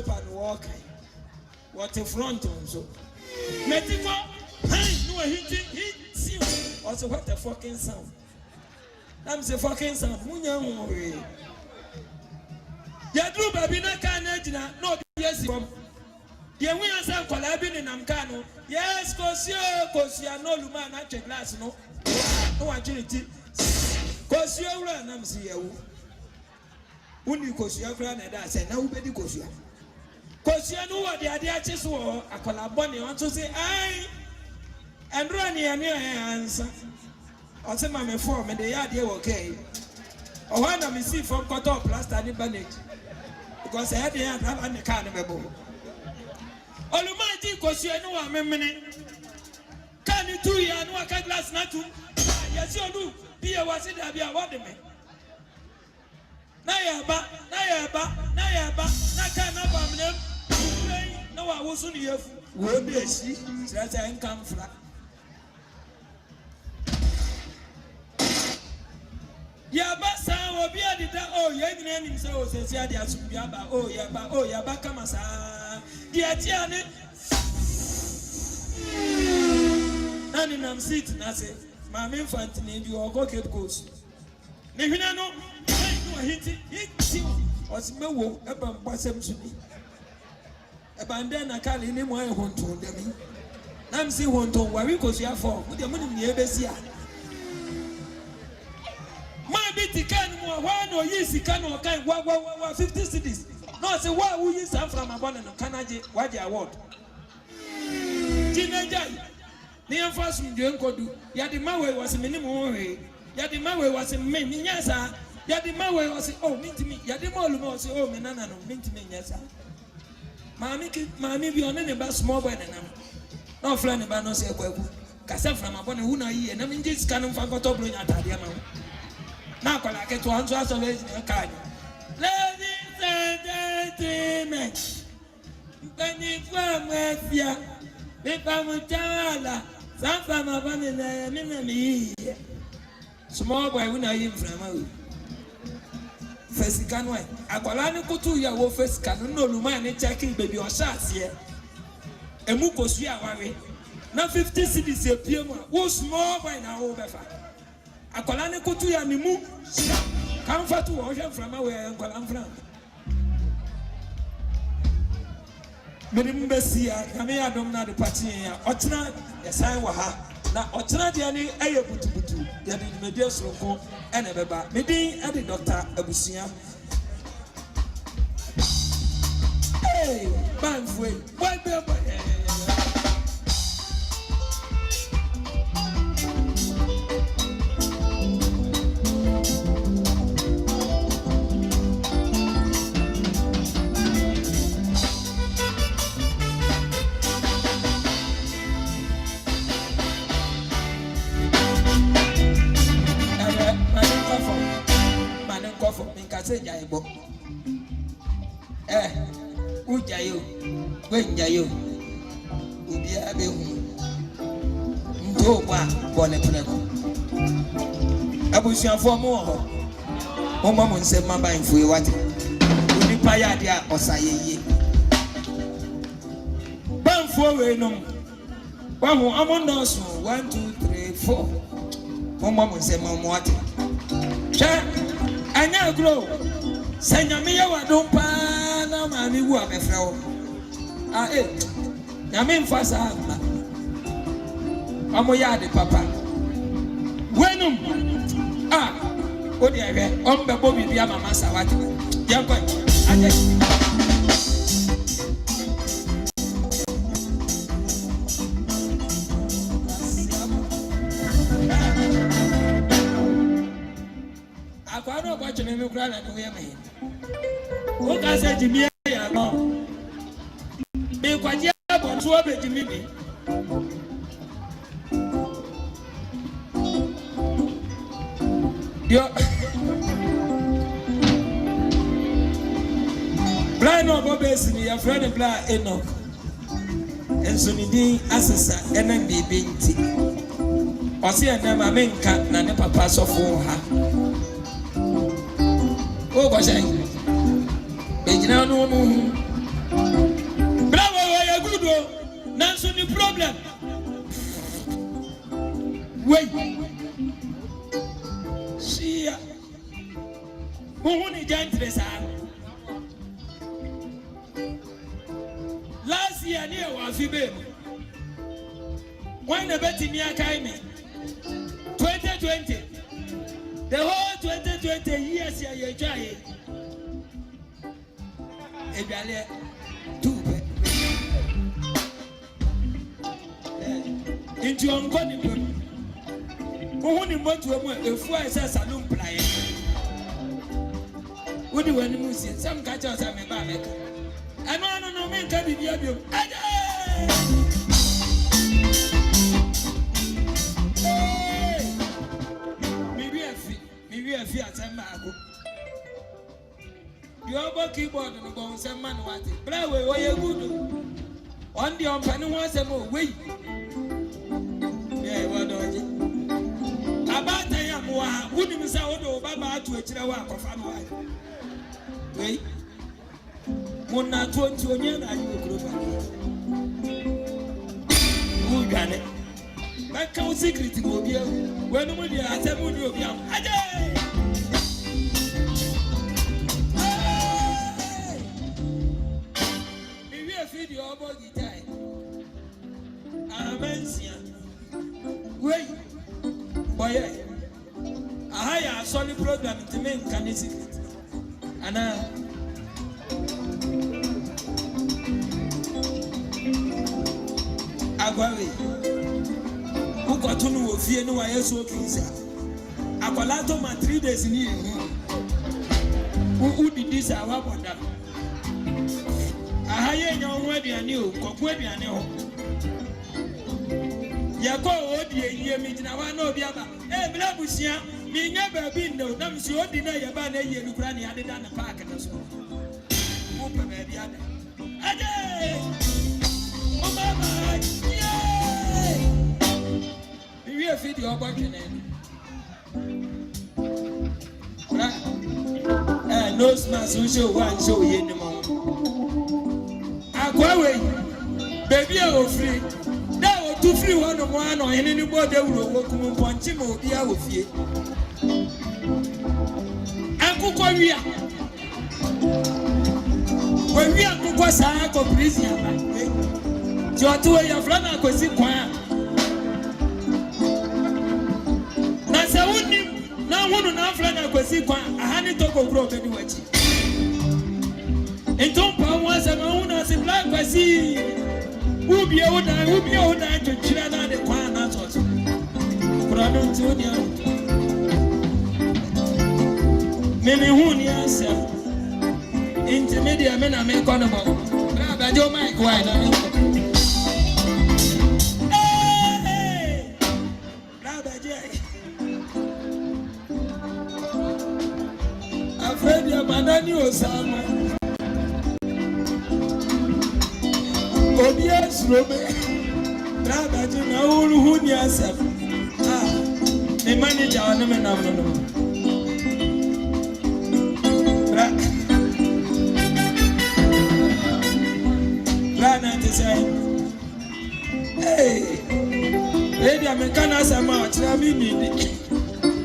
newspaper and walk. What a front on so. Medical, hey, no, he also what a fucking sound. I'm the fucking sound. Munya, ya do baby na can't no, yes, from. Yeah, we are some collabing in Amcano. Yes, cause you no Luma, not your glass, no. No agility. Cause you run, I'm see you. When you cause your grand and I said, nobody cause you. Cause you know what the idea just war, a collaboni want to say, aye, and run here near answer. I'll say, my form and the idea okay. Or when I see from cut off last time bandage. Because I had the hand and the carnival. Almighty, cause you know I'm a minute. Can you do ya no I can't last not to? Yes, you do. Be a was it a be a what me. Nayaba, Nakana, no, I wasn't here. Won't be a she, that's I come from. Yabasa will be a dita. Oh, young man himself says, Yaba, oh, Yaba, Kamasa. Diatiane. And I'm sitting, I say, my infant name you are go Cape Coast. Nehina no, hit was Mewo, about Bassam to me. Abandon a car in him, I want to them. I'm see one to worry because you are for with the money near Bessia. My bitty can one or yes, he can or kind 50 cities. No, say why will you stand from a bonnet of Canada? What the award? Teenager, near first from Junko, Yadimawe was a minimum way. Yadimawe was a min, yes, sir. Yadimawe was oh, meet me. Yadimolo was oh, Menana, meet me, yes, sir. Mammy, be on any bus small by the number. No flying about no say, well, Cassell from a bonnet, who know ye, and I mean, this cannon for got up in Atadiama. Now, I get to answer us always in a car. Ladies and gentlemen, when you come with ya, if I'm a child, some from a family, small boy, when I am from first can wait. I call on you to your first can no Lumani checking baby or shots here. A mucos ya worry. Now 50 cities appear more. Who's small boy now over? I call on you to your nimu. Comfort to ocean from away and call from. Remember, see, I may have done the party. Otna, yes, I were her. Now, Otna, the only air put to do, the medias room, and a baby, maybe and the doctor, Abusia. Hey, Banfway, why, baby? Ujayo, when Jayo, Ubia Behu, Ntoba, Boneponeco. Abusian for more. Mama said, Mamma, if we want it, we payadia or Saye. Ban for no. One more among us, 1, 2, 3, 4. Mama said, Mamma, what? I now grow. Sanyamia wa dompa na mami wu amefra wo. Ah nyame mfa sa amna. Amo ya de papa. Wenum. Odi ahwe, ombe bo bibia mama sawati. Yanko. Aje. Akwano kwa chene mi kura na no yeme. O ka se jimi ya no. Me kwaji abon so be jimi mi. Yo. Blind no go be sini ya friend blind Enoch. Enso ni din asesa enen bibi nti. Osi ene ma menka na ne papa sofo ha. O go say. Ejina no no. problem. Wait. See ya. Who gentles last year near Wafibe. When the betting near Kaime 2020, the whole 2020 years you try it. Into your body. Who in what you want a four salon play? What do you see? Some catchers are my baby. I don't mean to be you. Maybe a fear some mark. You have a keyboard and go some man want it. But why you good? On the unpenny once a more wait. Yeah, what do you? About I am wouldn't miss out Baba to a chihuahua of family. Wait. One not 20 years, I will who got it? My count secret will be when we are 7 years young. Maybe a video about the time. Amen. Wait, boy, I have a solid program to make can secret. And Agwawe, who got to know if you know I am so keen, sir. Aqualato my 3 days in here. Who did this? I want that. I hear your wedding and you, Coquetti and you. Yako, dear, me, now I know the other. Eh, Blabusia, me never been no, damn, she would deny your banner, you granny had it done a park and so. Open the other. Ade! Oh, Mama! Yay! We will feed your button. No smash, we show one show in the morning. Aquaway, baby, I will free. Now, to free one or anybody will walk on punching or be out of you. Uncle Korea. When we are Kukwasa, you are to a friend, I could see quiet. That's a wound. Now, one of our friends, I could see quiet. I had to go broke anyway. And don't was a moon as a black I see. Who be old to cheer down the quan answers. But I don't do the Many Hoonias intermediate men are made honorable. Brother Joe Mike, why not? Hey, Brother Jay. Afraid your man knew Osama. Obias Robe, Brother Jim, who knew yourself. The manager on the man of the hey, lady, I'm a canna some much. I mean,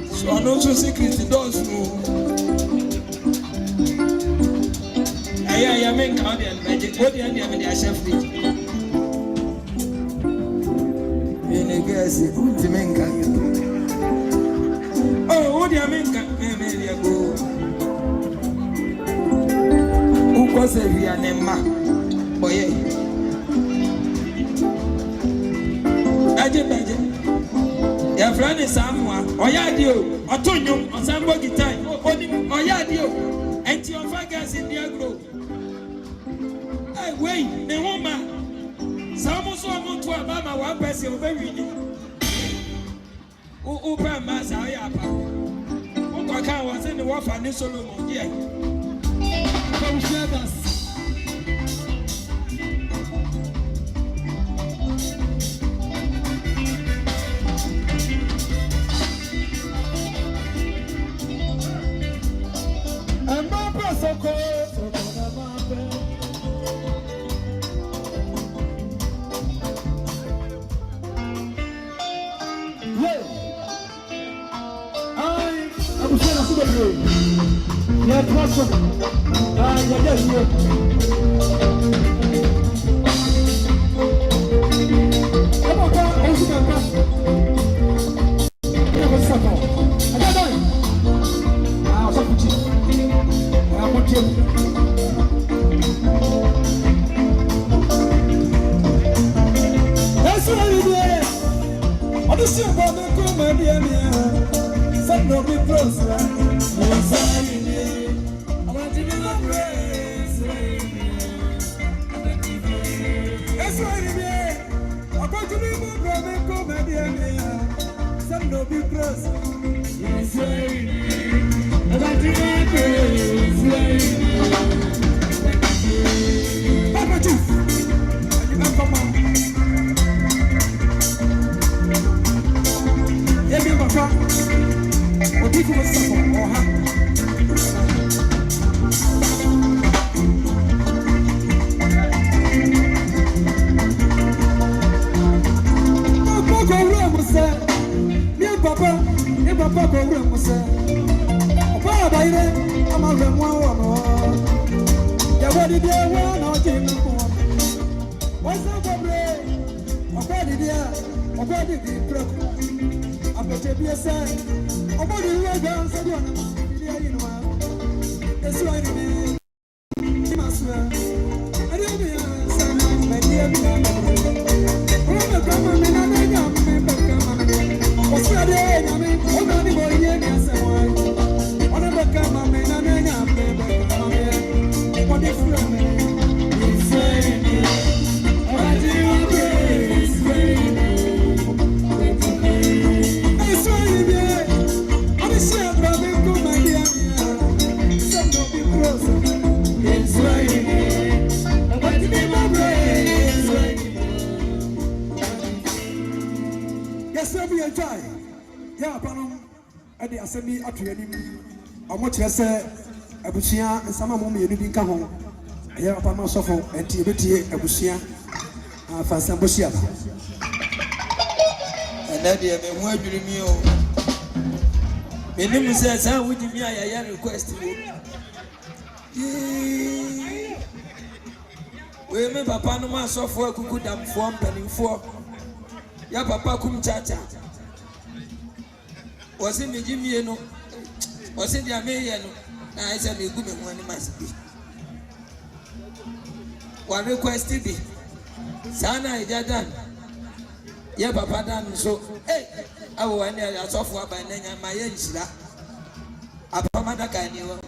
so I know so secret doors. I am in Canadian magic. What do you have in your chef? In a gas, the men can. Oh, what do you mean? Maybe go. Who was a Vianema? Boy. Your friend is someone, or Yadio, or Tonyo, or somebody time, or Yadio, and your fingers in the group. I wait, the woman. Someone saw me to a mama, one person very Open Mass Ayapa. Oka was in the water and Solomon, yeah. Come share us. Abusia sama mo me bi nka ho ya papa ma sofo enti betie abusia afa sambosia ba ena de me ho adwiri mi o menim se sa wudi mi ya request wo we me papa no ma sofo akuku damfo mpanimfo ya papa kum chacha wose me jimie no wose dia me ye no I said, "You go me money must be." One request be. Sana ijadan. Ya papa dan so. Hey, I want to software by name my yensila. Apamada kaniwa.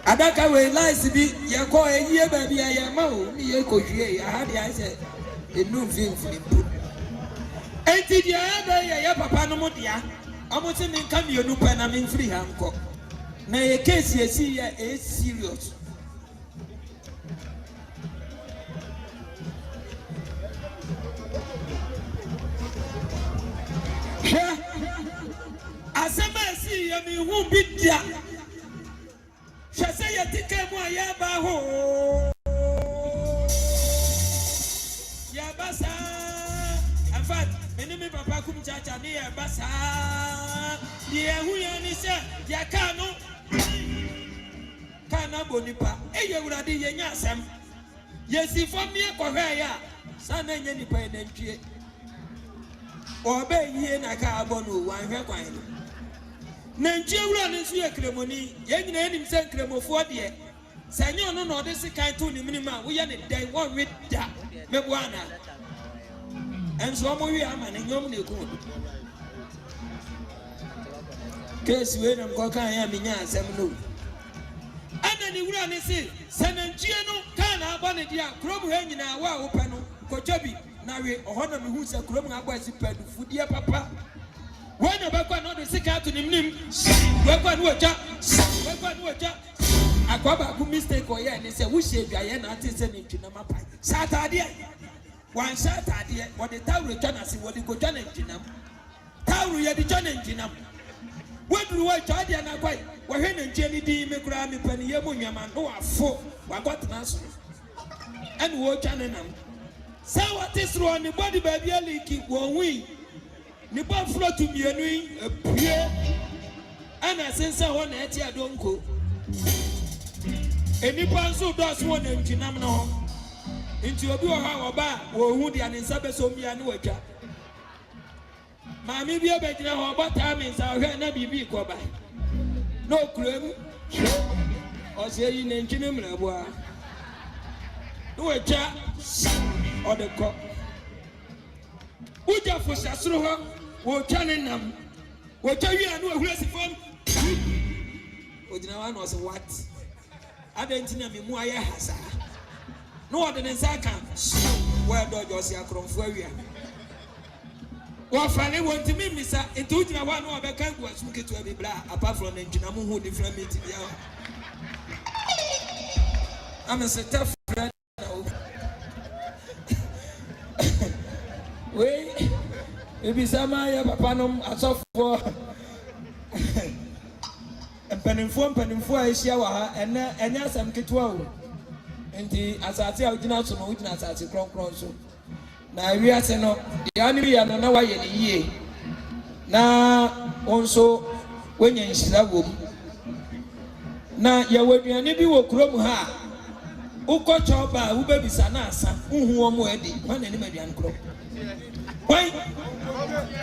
Adaka we lies be. Ya call a year baby. I am out. Me ko ye. I had I said a new film for him. Enti dia ya papa no mo dia. I'm saying, come you look and I'm in free handcuff. Now, a case you see is serious. As a man, see, I mean, who beat ya? Shall say, you take a more yabaho. Yabasa. In fact, enemy papa kum chacha near Basa. Dear, who you say, Yakano Kana Bonipa, you would have been yasam. Yes, if I'm near Korea, son and any pen and tree. Or bay ye na carbonu, one require. Nanjura is your cremony, young name sent cremophobia. Sanyon, no, this is kind to the minimum. We are day one with that. Mebuana. And so we are man and young good. Case when I'm going to am in Yasamno. And then you run and say, San Antonio can have one idea, Chrome hanging our open, Kochabi, Nari, or Honor who's a Chrome Abbas for dear papa. When a back not the sick out to him, weapon watcher, I got a mistake or yeah, and they say, we say, Diana, artist and Jinama Pie. Saturday. One Saturday, what the town return as what the good engine. Town we had the John engine. What do I tell you? And I quite, we're in Jenny D. McGrammy Penny Yamunia man, who are four, what got an answer. And watch an enemy. So what is wrong? The body baby leaky won't we? The ball float to me a peer. And na sense one na eti adonko enipa nso dos one na ntwinam no nti obi oha oba wo hu dia ne nsa beso mia ne watwa maami bi obegyina ho bota me nsa hwe na bibi koba no kurem o se yi ne ntwinem na boa no watwa odeko uja fo sasoro ho wo twa ne nam wo twa wi anu ahura sifam ojina wa no se what adentina me mu aye hasa no ode ne saka wo do josi akromfo awia wo fane won timi misa enti ojina wa no obeka gu asuketu abi bla apart from the njina mu hu different meet bia am a tough friend we ebi sama ya papa nom asofo mpanimfo a ehia wa ha enya asam ketua o enti asate a ugina so no ugina asate kronkron so na wiase no ya ni ya no na wa ye ni yie na onso wenya nhira wom na ya waduane bi wo krom ha ukocha oba ubebisa na asa uhu omo edi wana ni maduane krom why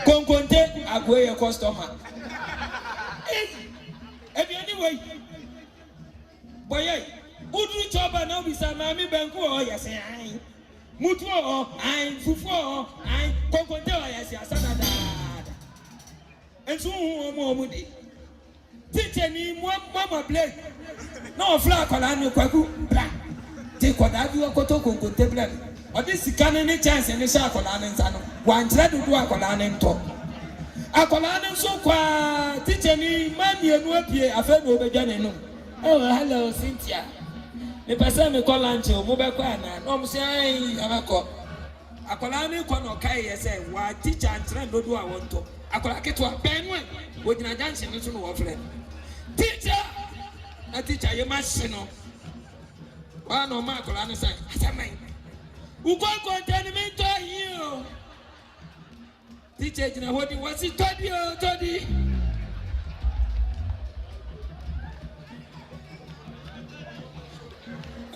konkonte agwe customer anyway boy udru choba na obisa mami banku o yesi ai mutu o ai fufu o ai konkonte o yesi asana da enso hu omo di teacher ni mama play no fla kola ni kwaku bla te koda bi okoto konkonte bla odi sikane ni chance ni sha kola ni nsa no wankyere dudu akola ni nto akola ni so kwa teacher ni mami enu apie afa no obedwa ne no oh hello Cynthia me pese me call lunch o mo be kwa na no mo se ai abako akola ni kwa no kai ye se wa teacher ankyere dudu a wonto akola keto abenwe wodina junction ni so no wo frɛ teacher na teacher ye ma hye no wa no ma akola ni sai asamai uko containment here teacher jina hodi wasi todi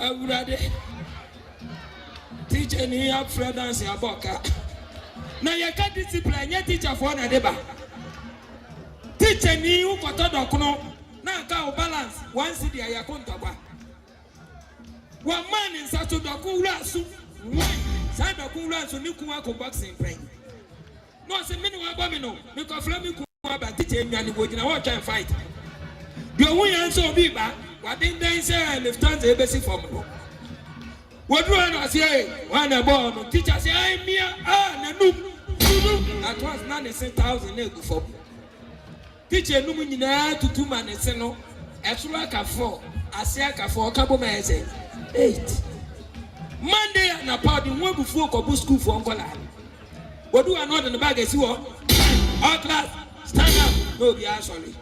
awurade teacher ni up friends ya boka na ye ka discipline nye teacher for na deba teacher ni ukoto dokono na ka o balance one cedi ya kontagba one man in sato doku rasu sai doku rasu ni kuwa ko boxing play no se mini wa ba me no me ko fla me kuwa ba teacher nwane go gina wa try fight bi ohun yan so bi ba wa den den say left hand e besi form no wodru na say wa na ball no teacher say ai mia na num at once na ne 1000 na egu form teacher num nyina tutu ma ne se no esuro aka 4 ase aka 4 ka bo ma ese 8 Monday na party won bufu ko school for onkola wodu another the bag esi wo all class stand up no be actually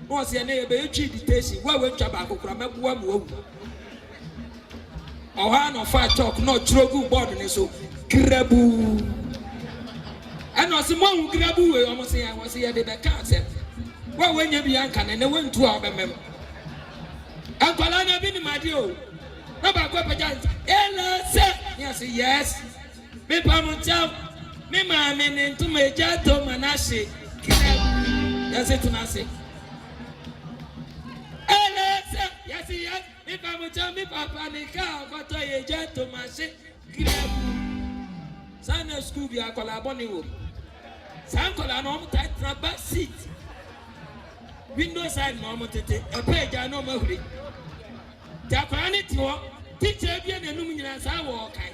no se na e be twi dictation wa we twa ba kokora mabuwa mu owu oha no fa talk no trogu board ni so grabu ano se mo hu grabu we o mo se ya wo se ya de be ka se wa we nya bi anka na we ntu a obemem ankola na bi ni madi o na ba ko peja ela se yes me pa mo chao me ma me ne ntu me ja to manase yes it na se ela se yes me pa mo chao me papa ni ka ko to ye ja to manase sana school bi akola boni wo san kola no mo tight rubber seat window side no mo tete e peja no mo huri ta kwani tiwo teacher bi na num nyina sa wo kai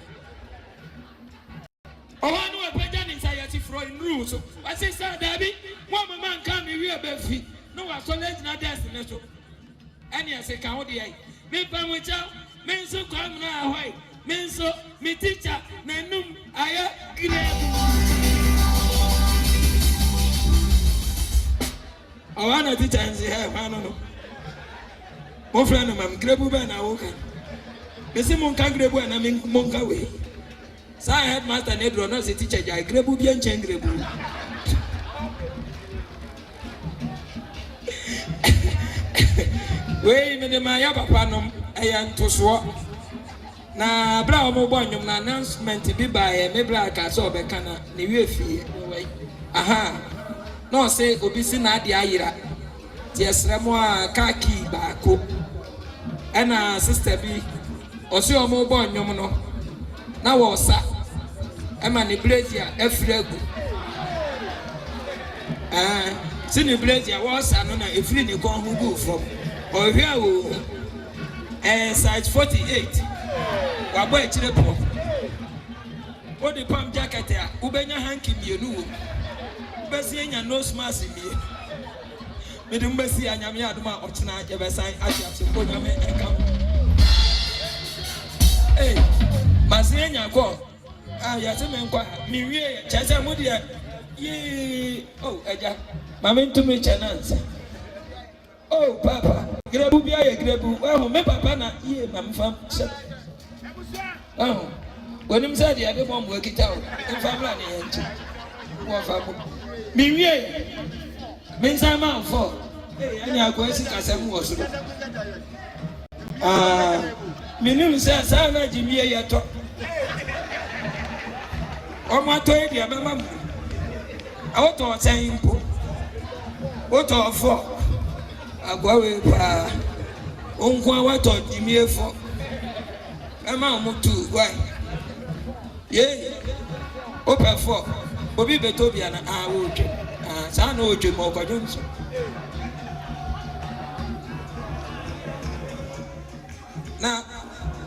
o wa no peja ni sa yati fro in rules so wasi sa dabi mo mama nka mi wi ebe fi no wa college na destination so ani ase ka ho de ai me pa mo cha me nso kwa mu na ahoi me nso me teacher na num aya grade o wa na teacher nsi he ma no mo friend mam grebu be na wo kan bese mon kan grebu na me mon ka we sa headmaster ne dro no se teacher ja grebu bi enchen grebu we me de ma ya papa nom ntoso na bra o mo bonyum na announcement bi ba e me bra ka so be kana ne wi efie aha no say obi si na ade ayira ti esre mo a ka ki ba ko ena sister bi o se o mo bonyum no na wo sa e ma ne blazer efregu sini blazer wo sa no na efri ne kon hu go from o hia wo size 48 wa boy chire po o de pam jacket a ubenya hanky mienu wo besi enya nose mask mie me de mbesi anyame adoma ochina je besan asiase ko nyame enka masi enya ko ya se me nkwa mi wie chese mu de ye eja mama ntumi chenansa papa grebu bia ye grebu me papa na ye mam fam se wonim sa dia de bombo ekita o family na ye nchi wo fa mo mi wie me nsa ma fo anya ko esi kasem wo so minim sa na jimie ye to o ma to e dia be mam awoto sen mpo woto fo agwawe pa onkwa wato jimie fo ema mutu why ye opa fo obi betobia na woje sa na oje mo ko jonso na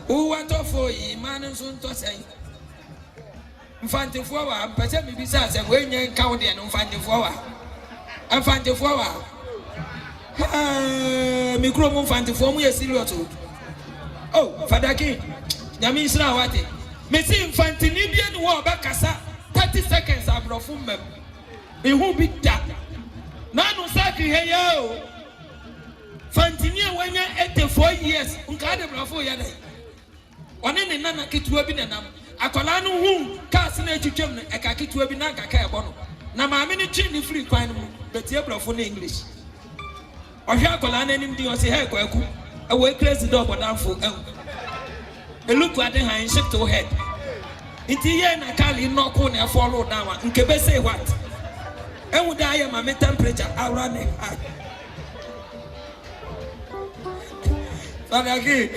o wato fo yi man so nto sai mfantefo wa mpese mi bisa se we nyen ka wo de no mfantefo wa mikro mu mfantefo mu ye serious Father King nyame isra wate me si mfantini bia no wo ba kasa 30 seconds abrofu mem me hu bi da na no sakri he yo fantini a wanya 84 years nka de brofo ya dai one ne nana ketuwa bi nanam akola no hu ka se na etwetwem no eka ketuwa bi na nkaka ebo no na maame ne twi ni free kwan mu betie brofo na English ohwa akola na nim di o se he kwaku e we crazy dog bodanfo look at the hand shake to head it ye na kali no ko na follow down nke be say what e would I am my temperature around it Father King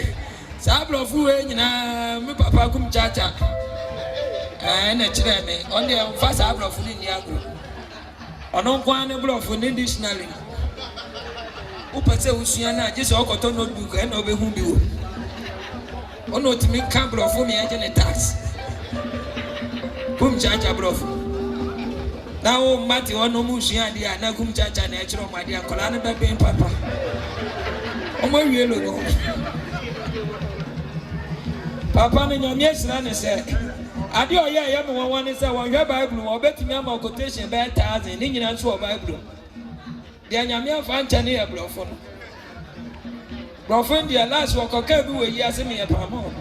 sablo fu e nyina me papa kum chacha na chire me on the fast sablo fu ni ago ono kwa ne blo fu ni dictionary upese usua na je se okoto notebook e na obehu bi wo ono timi kan brofo me eje ne tax kum chacha brofo na o mati ono mu sua dia na kum chacha na echiro made akola ne bebe papa o mo wie lo go papa ne nyame esira ne se ade o ye me won ne se won hwe bible wo betimi ama quotation be 1000 ni nyina nso o bible dia nyame afa ncha ne ye brofo no brofo dia last wakoka bi we yi ase me ye pamo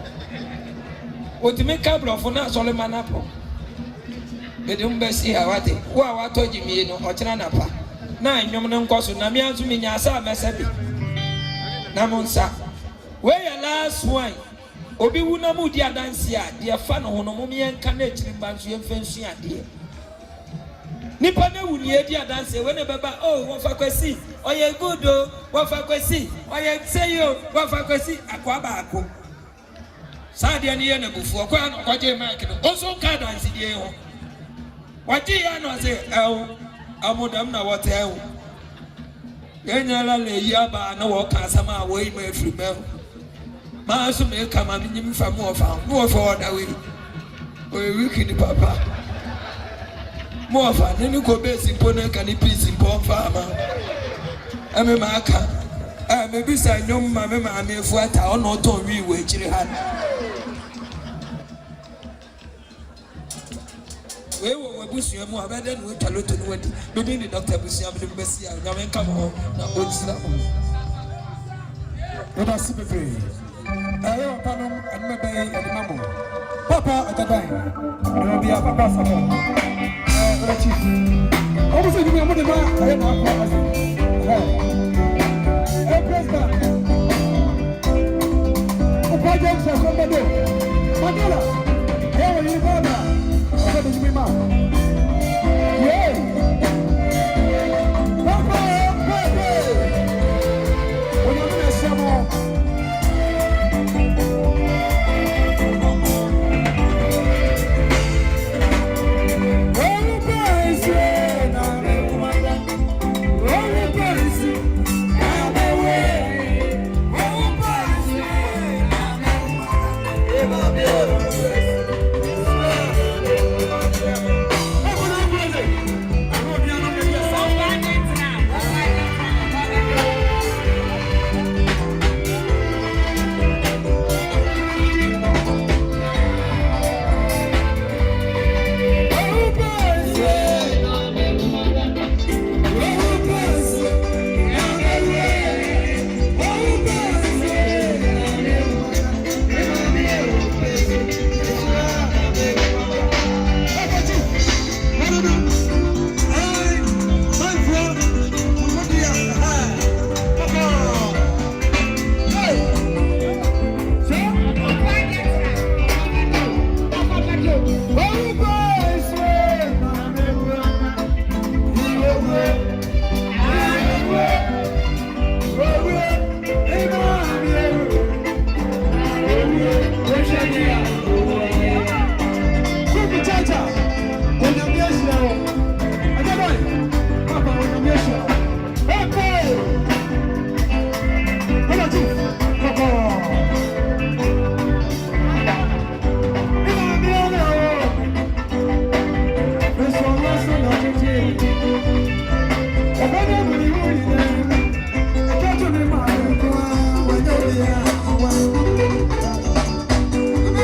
otimi ka brofo na Solomon apo bedum besi awate wo awato jimie no ochira na pa na anwom ne nkoso na me anzu me nya asa mesebi na monsa we ya last one obi wu na mu dia danse a dia fa no ho no mo me enka na achiri mbanso ye mfansu ade nipa na wu ni edi adanse we ne beba wo fa kwesi oye good wo fa kwesi oye say yo wo fa kwesi akwa ba ako saade ne ye na bufu okwa no kwaje mic no onso ka danse die ho waji ya no say amodam na what yenyala le yaba na wo ka sama wo yi ma free me ma so me ka ma nyim fa mo fa oda we o wiki ni papa mo fa ni ko be simpo na ka ni peace simpo fa ma ame ma aka me bisa nyom ma me ma me fu ata ono to wi we chire ha we wo busu mu abede no taloto no wadi be ni doctor busu abede besi a nyame nka mo na odisira mo Oda sibefe ayo panom anmebe edimamo papa atadan no bia papa sabo oda chief obo se dimi amode ma ayo na akwa ase president James has one more. Mandela. Hey, you brother. I said, "You ma." Yeah. Papa, Pepe. When you're in a summer.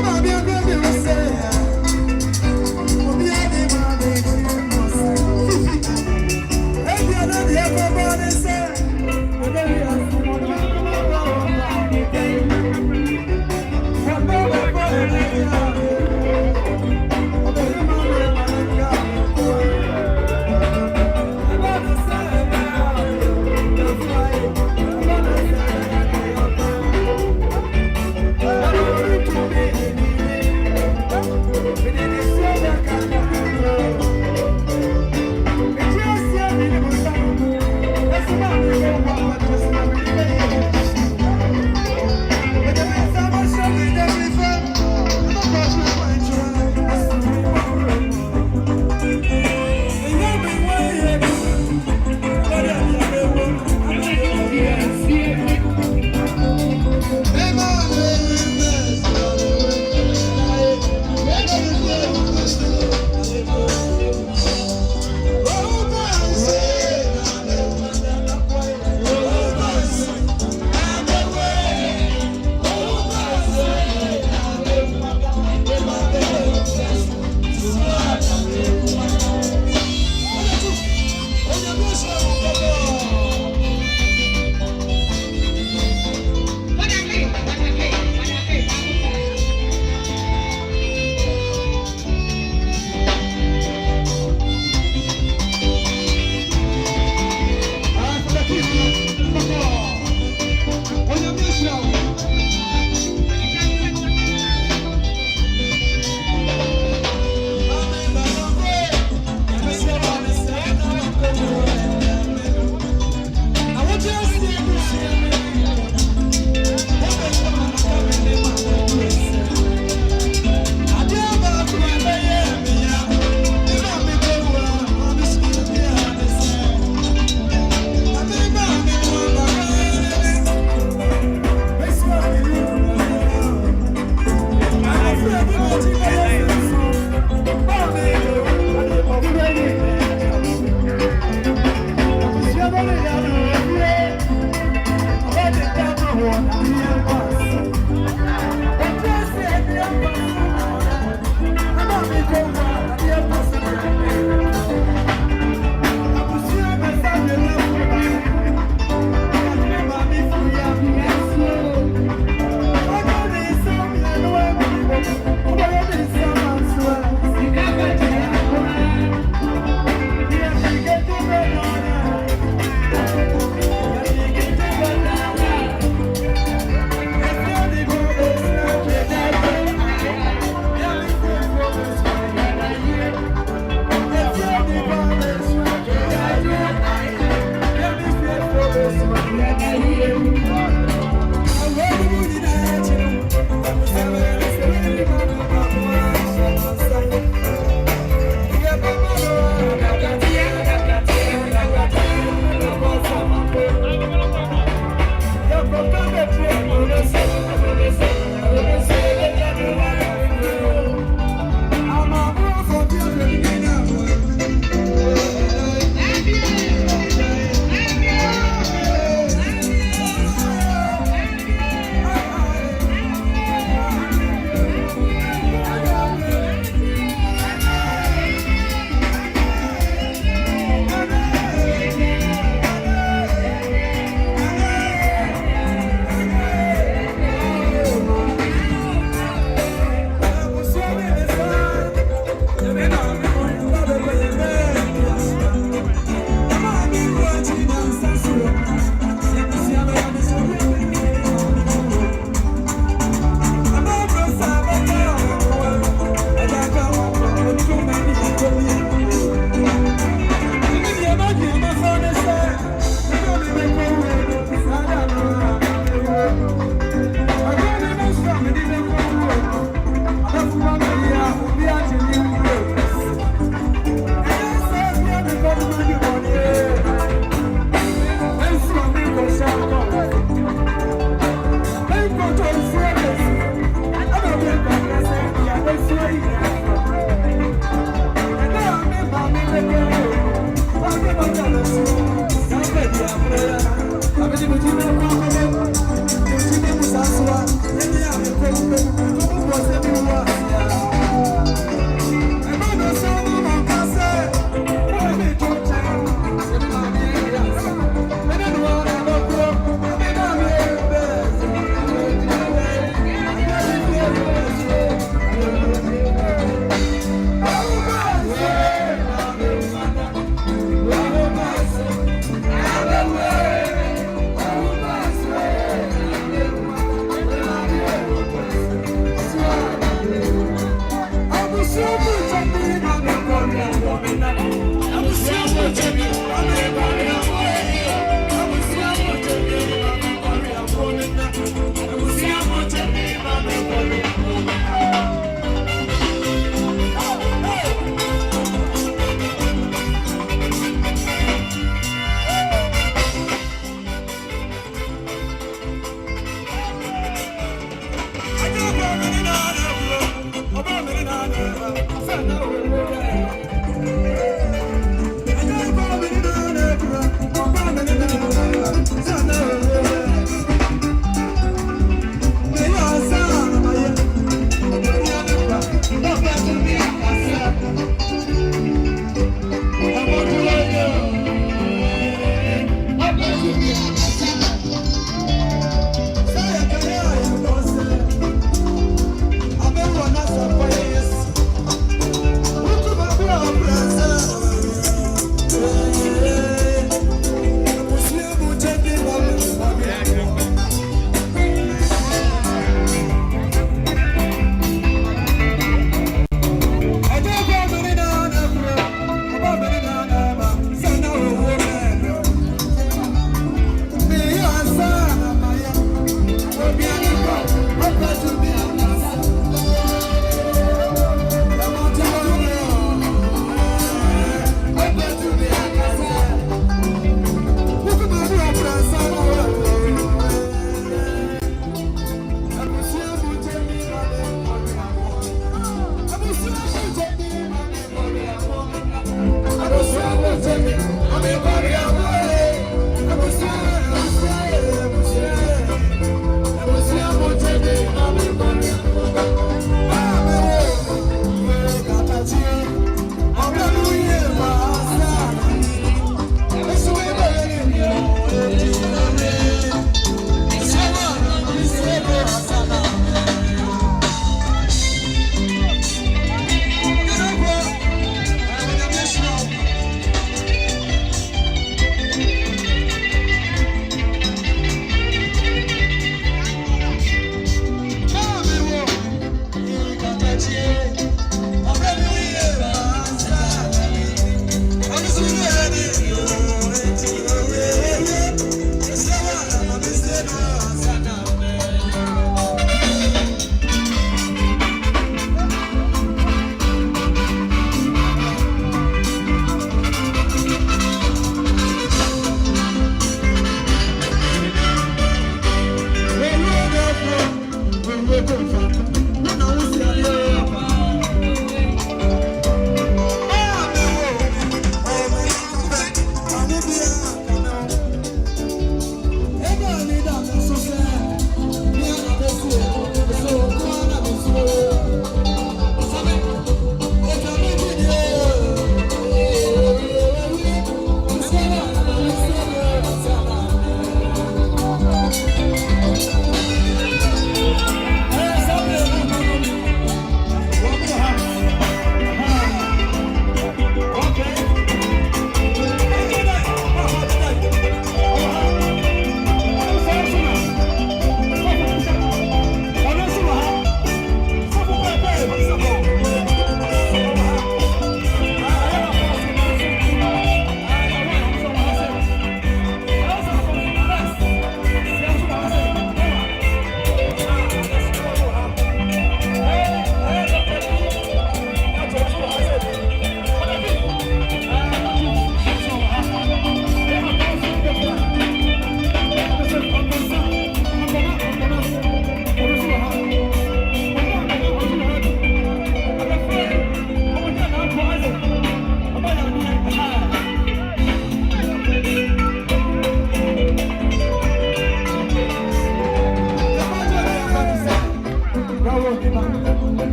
Mama,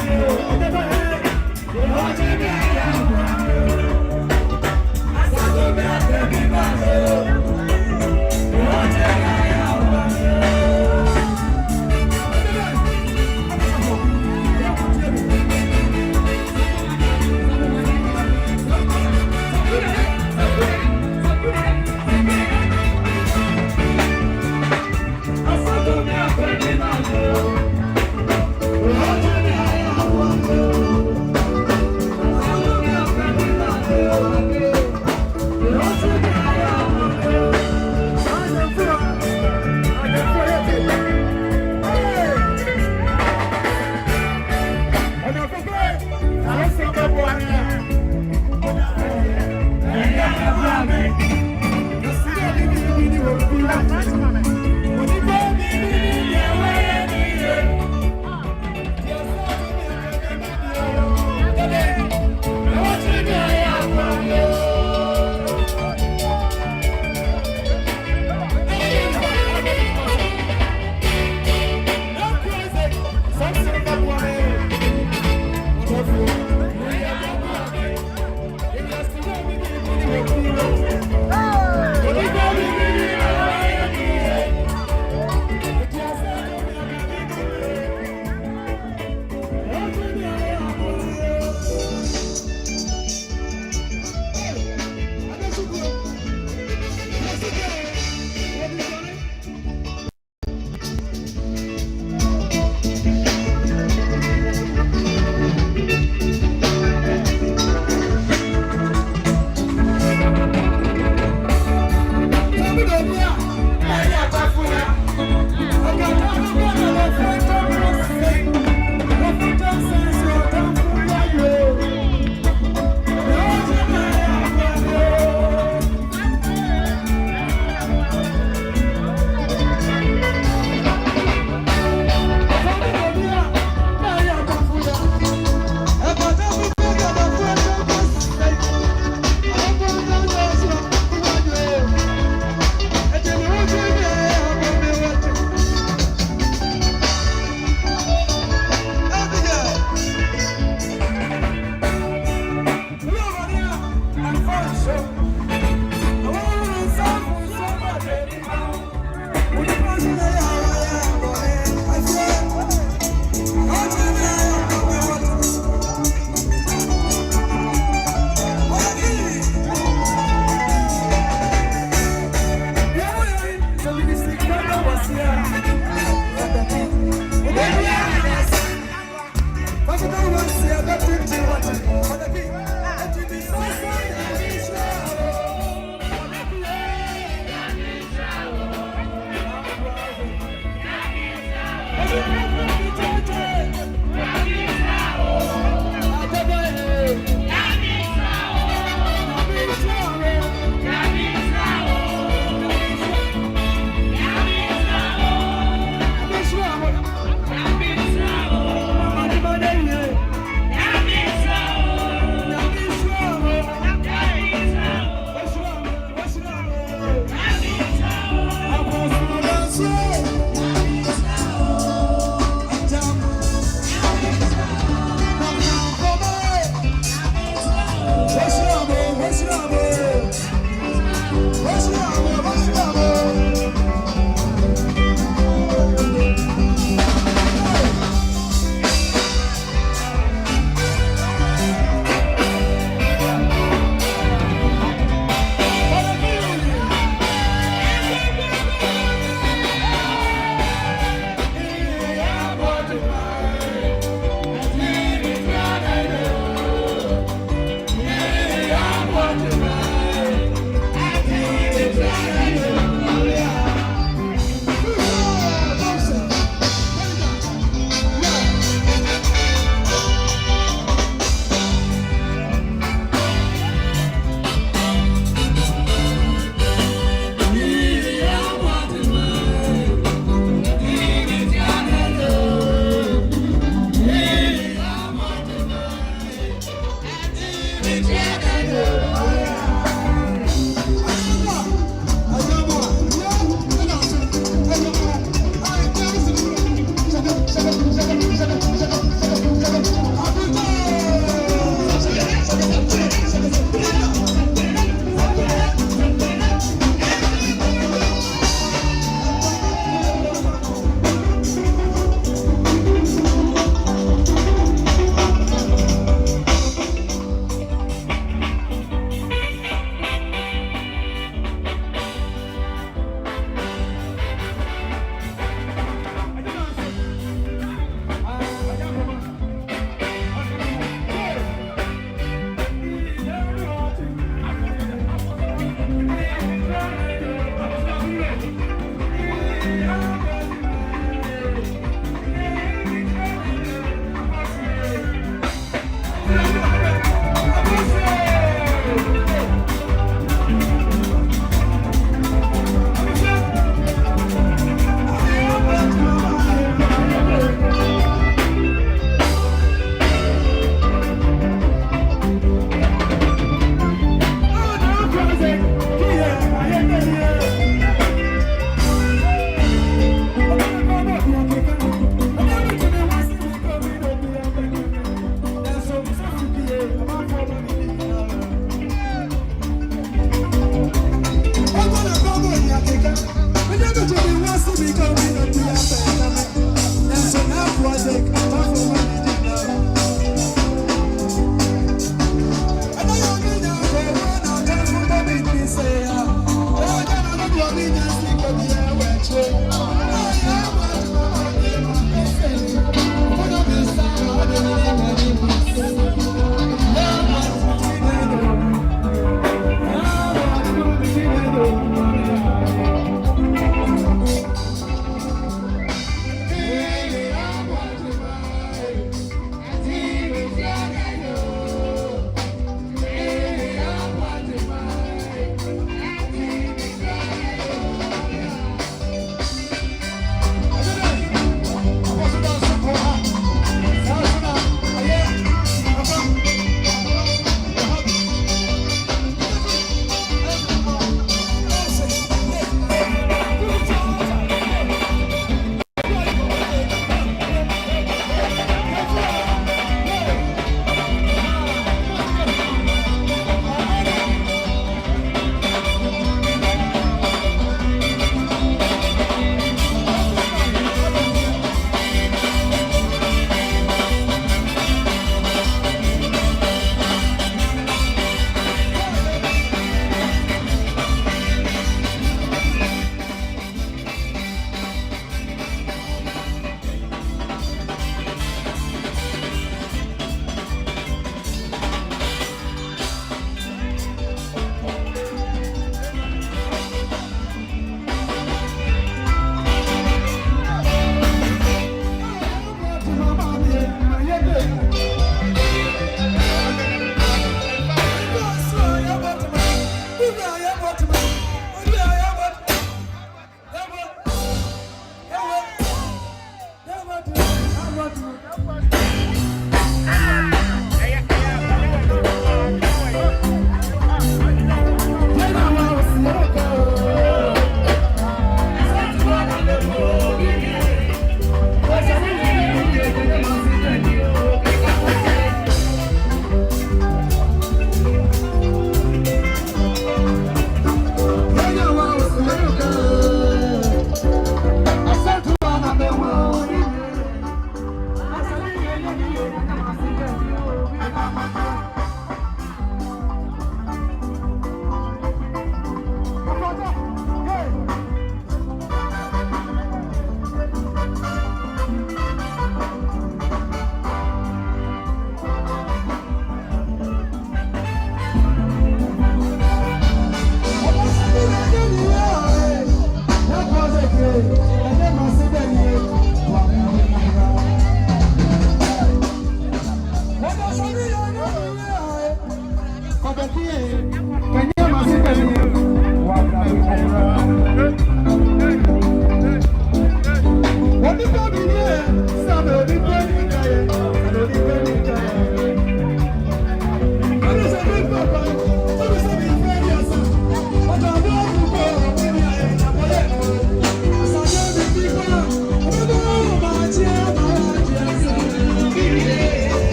Thank you. What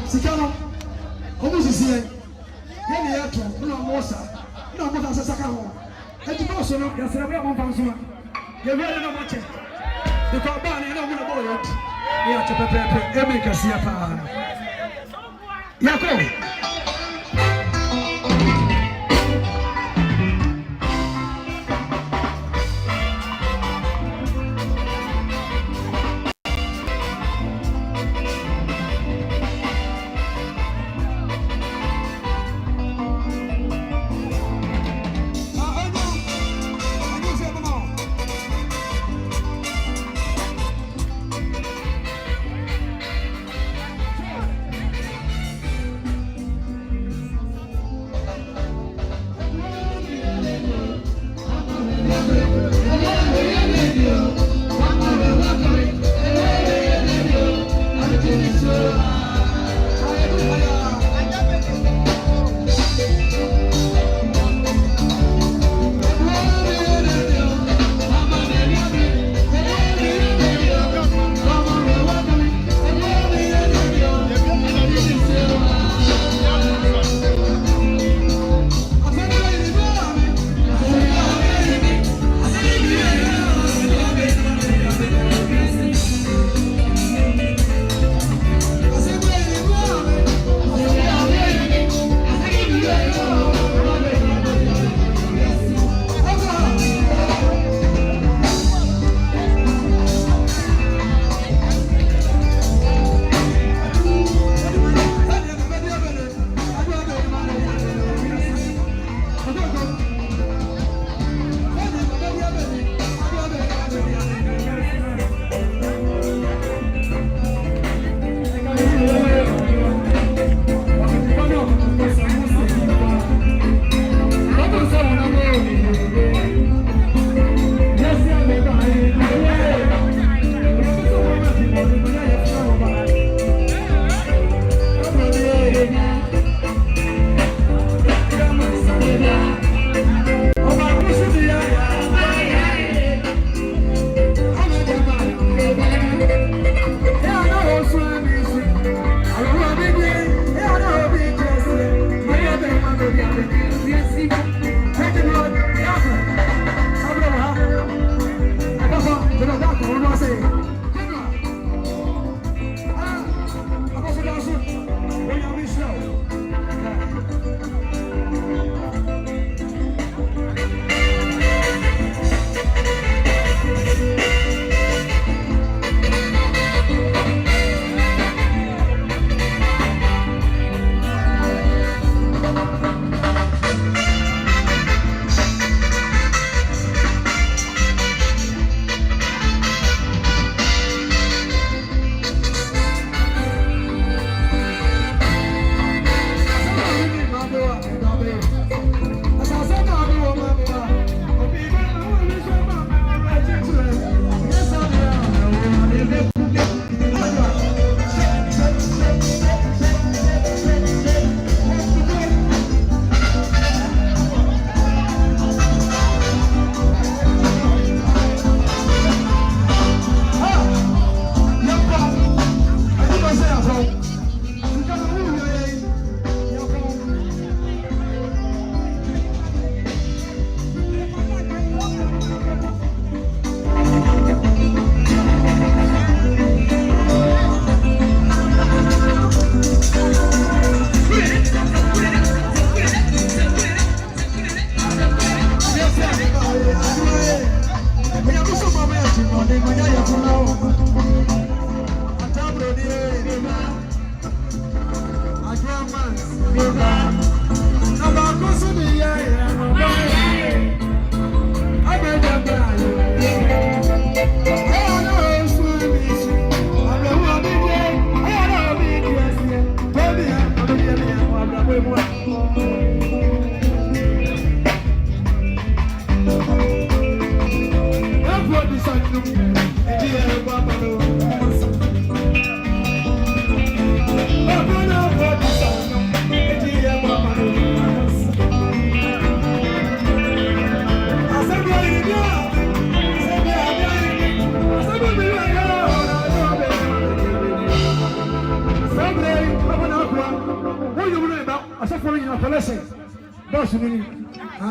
Sikano, como se diz, ele é tu, uma moça essa carro. É de moço não, já será bom para sua. Eu vejo no monte. De qual bane não me boa. E a pepe, eu me cassia para. Jacob.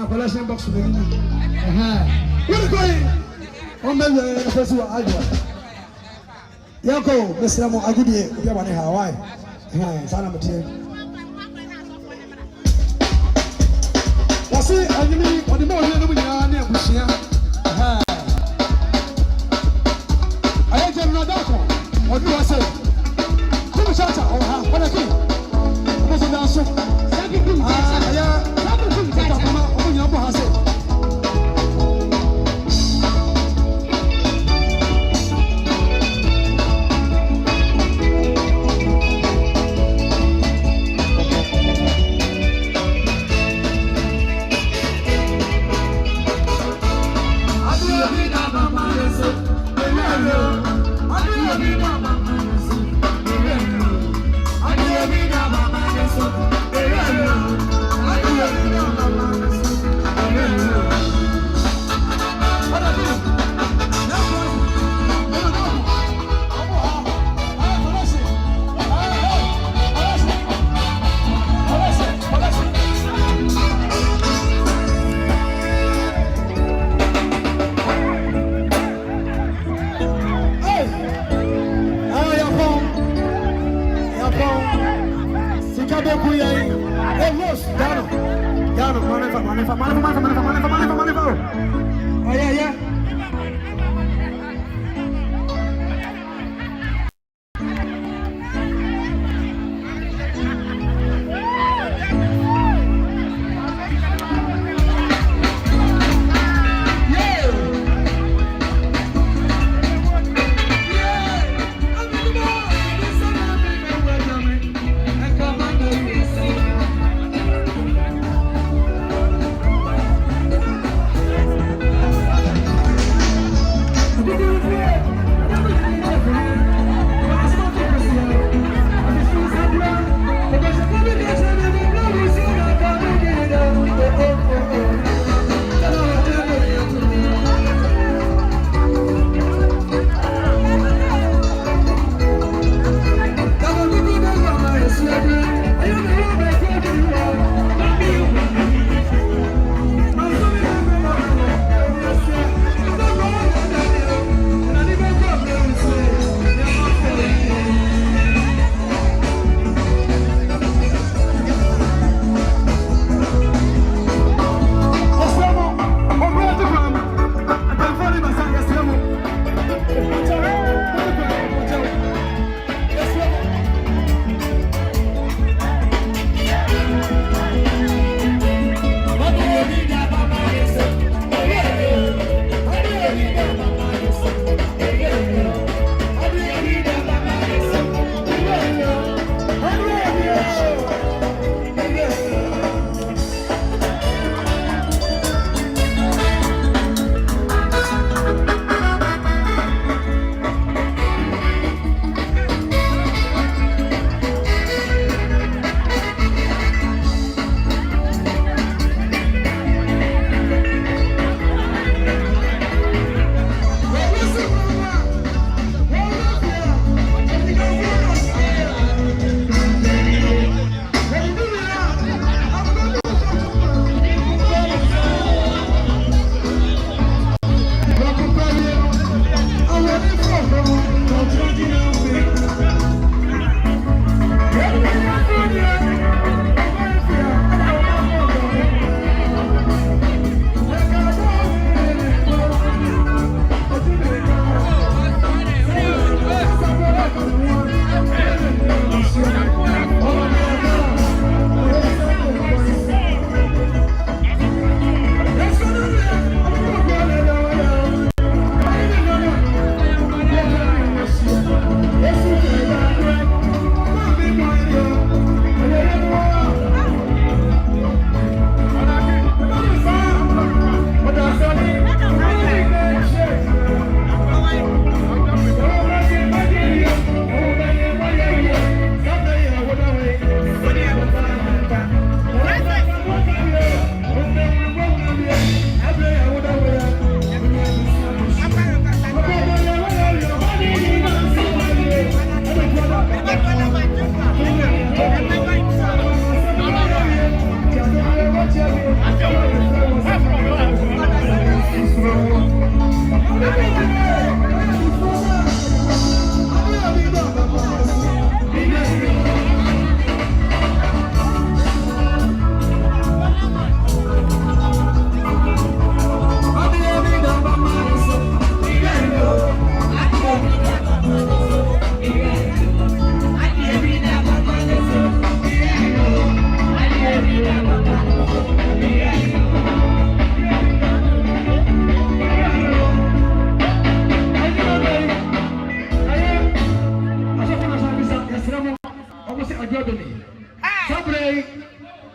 Collection box. What are you going? On the festival, I go. Yako, Mr. Mo, I give you one in Hawaii. Sana Matia. What's it? I mean, on the morning, we are near Bushia. I ain't getting a doctor. What do I say? Come on, Shata, or what I think. What's the answer?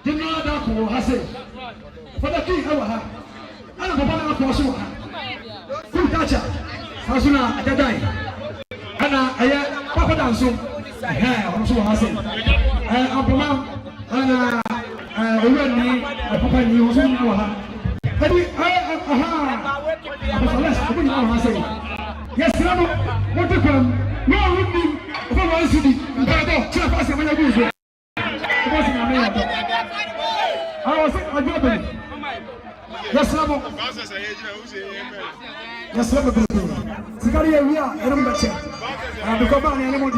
General Dako has it. For the king, I don't know what I'm Full catcher. Hasuna at the day. And I Papa Danso. I'm so happy. I'm the man. And already, Papa knew so much. Yes, no, what to come? No, with me. For one city, I was a job. Yes, Lamo. Yes, Lamo. Sicaria, we are. I don't know. I'm the company animal.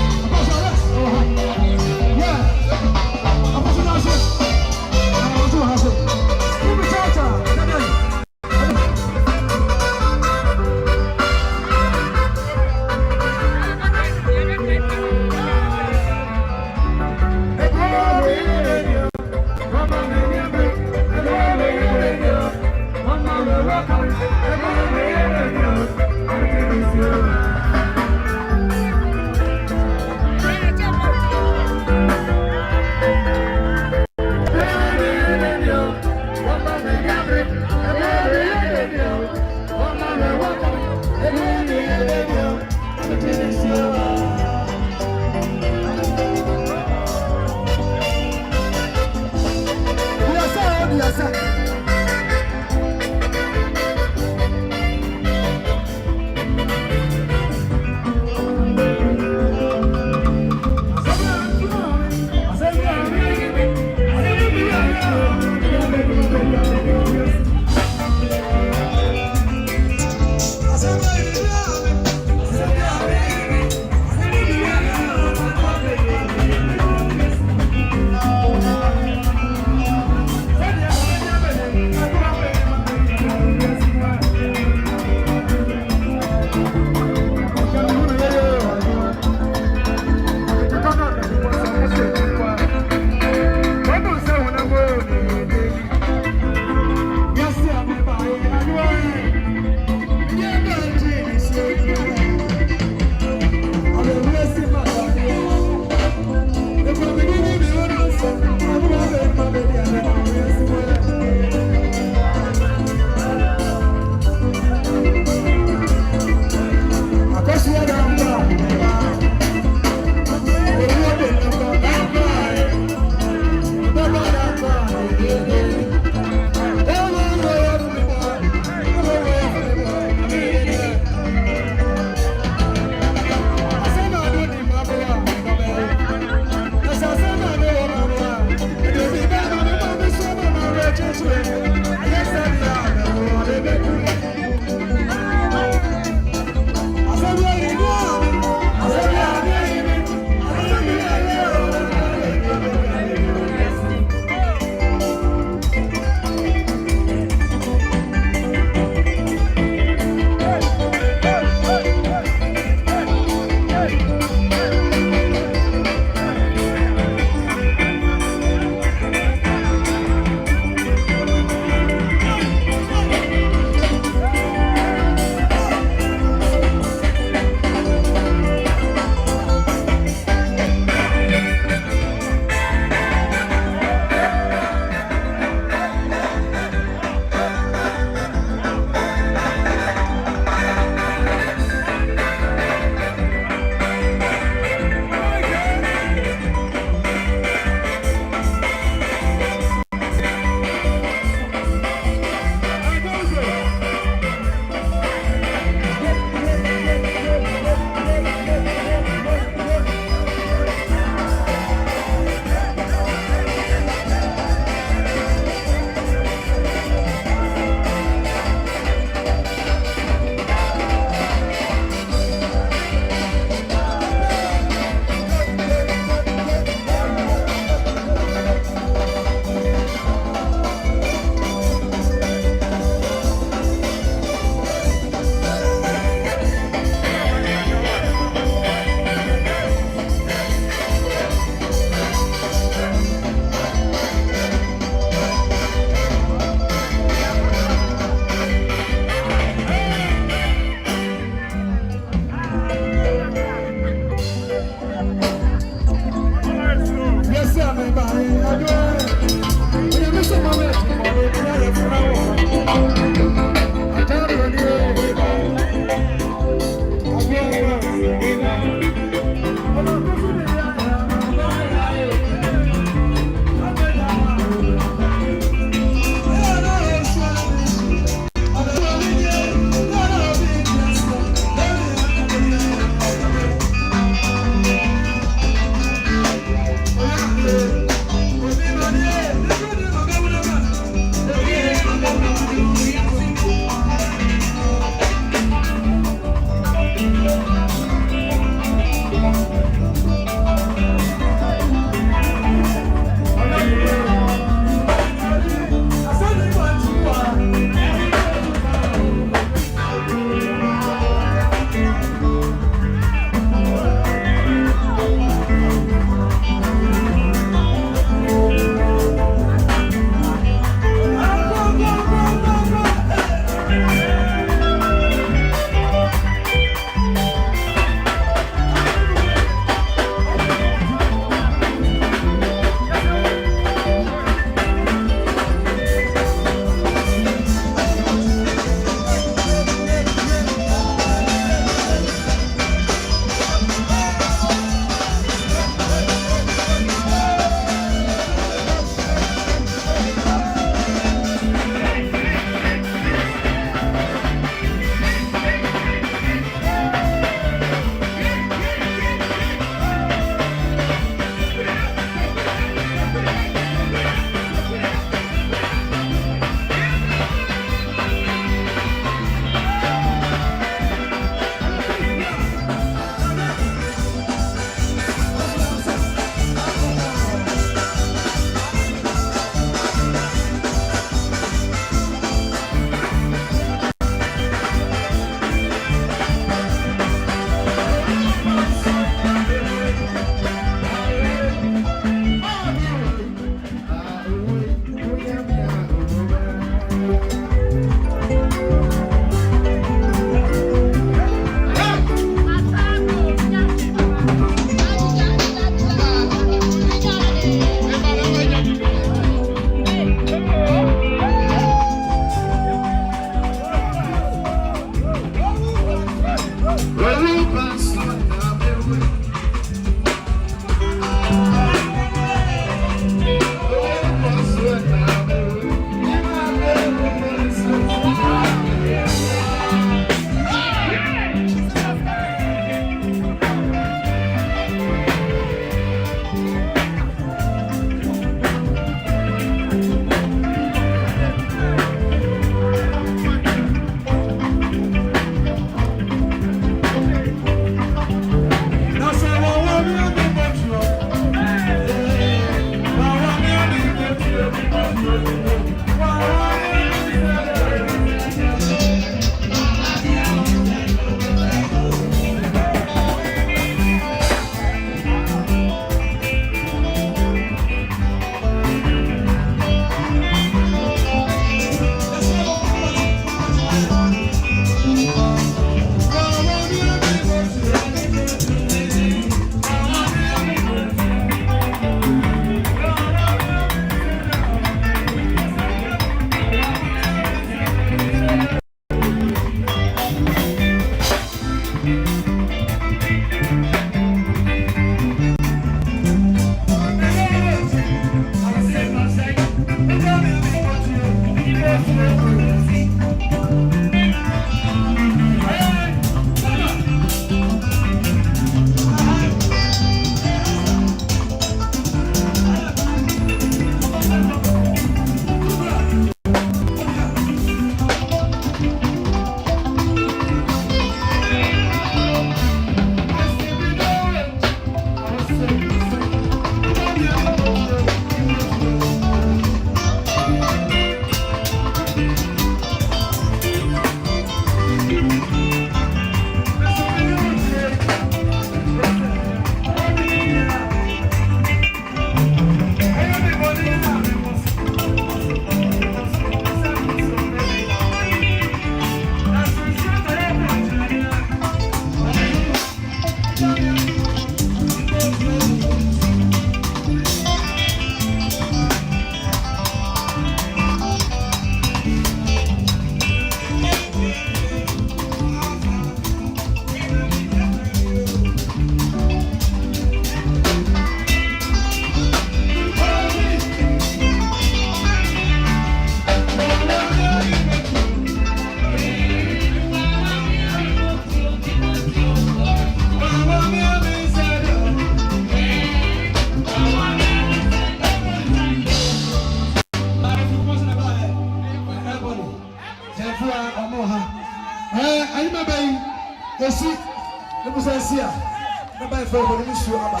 na ba fa ko ni su aba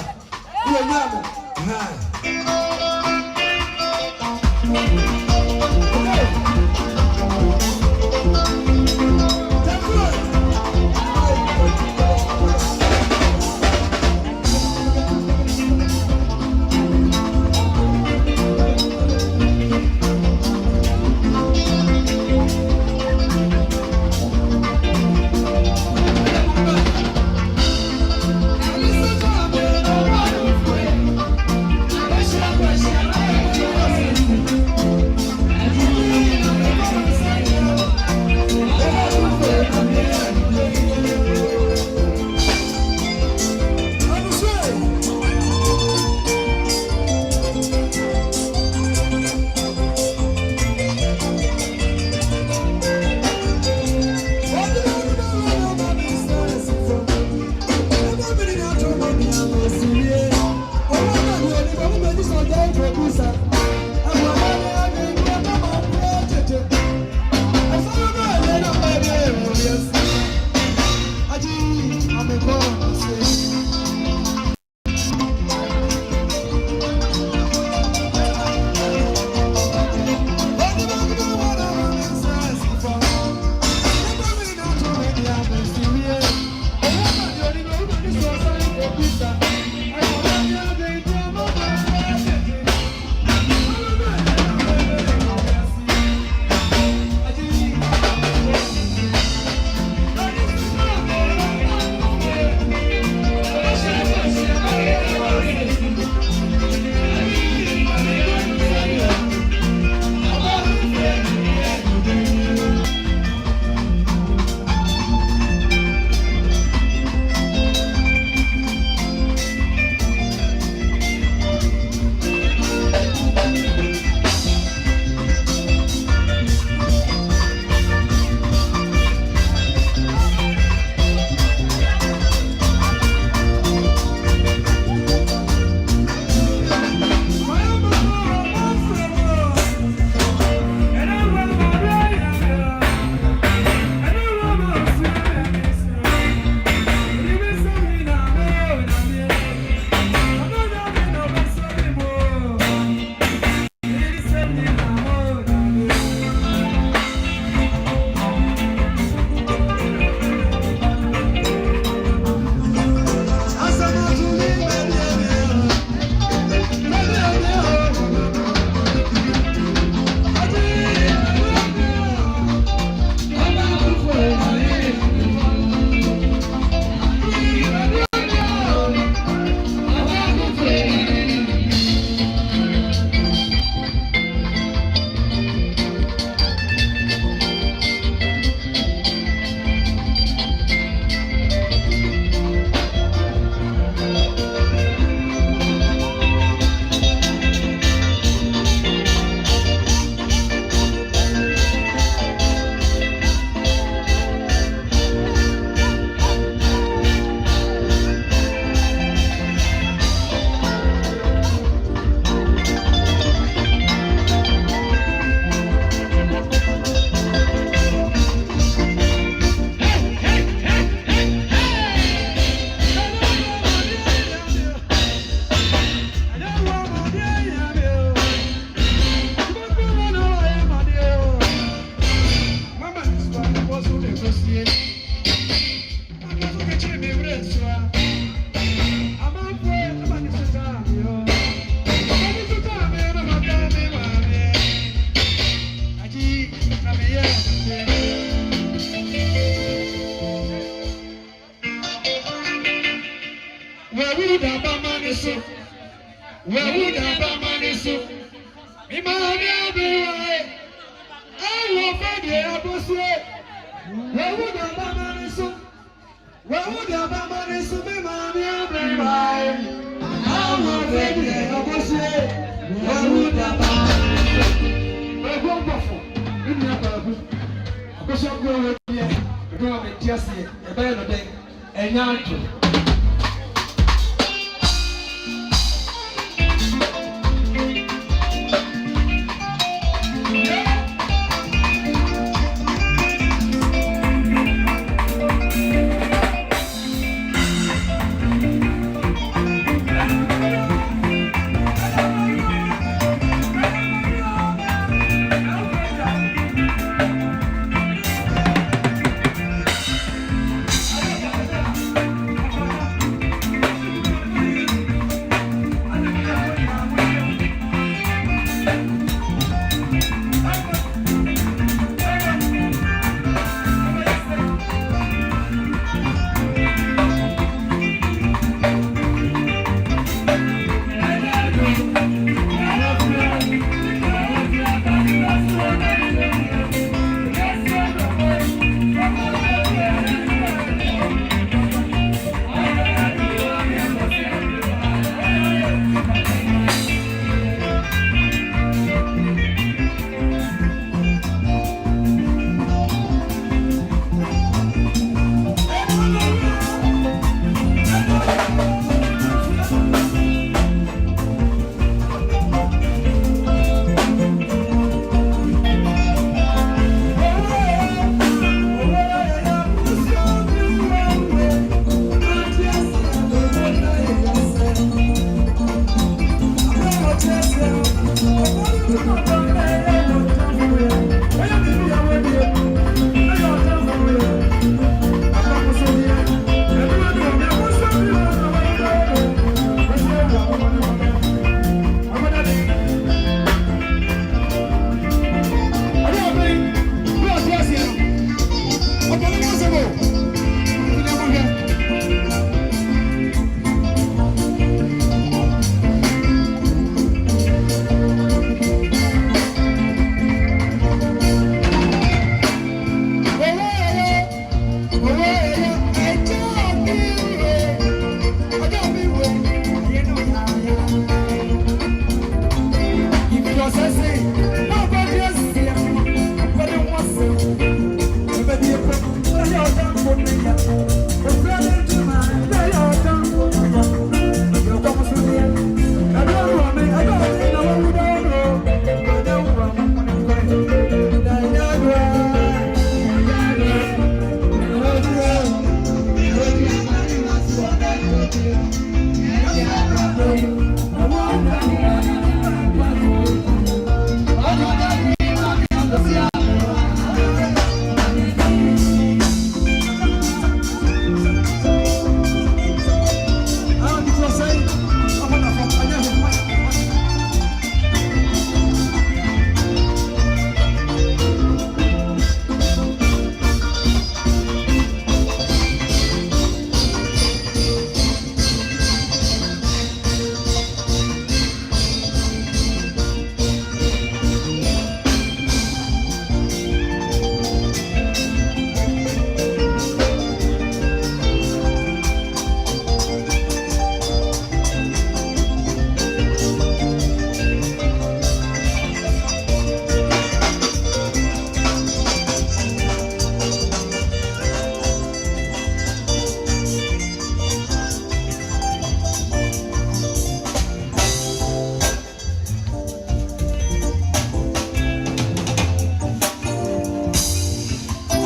wo nyamo ha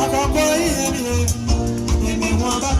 Akọ̀kọ̀ yìí ni èmi wọn bá.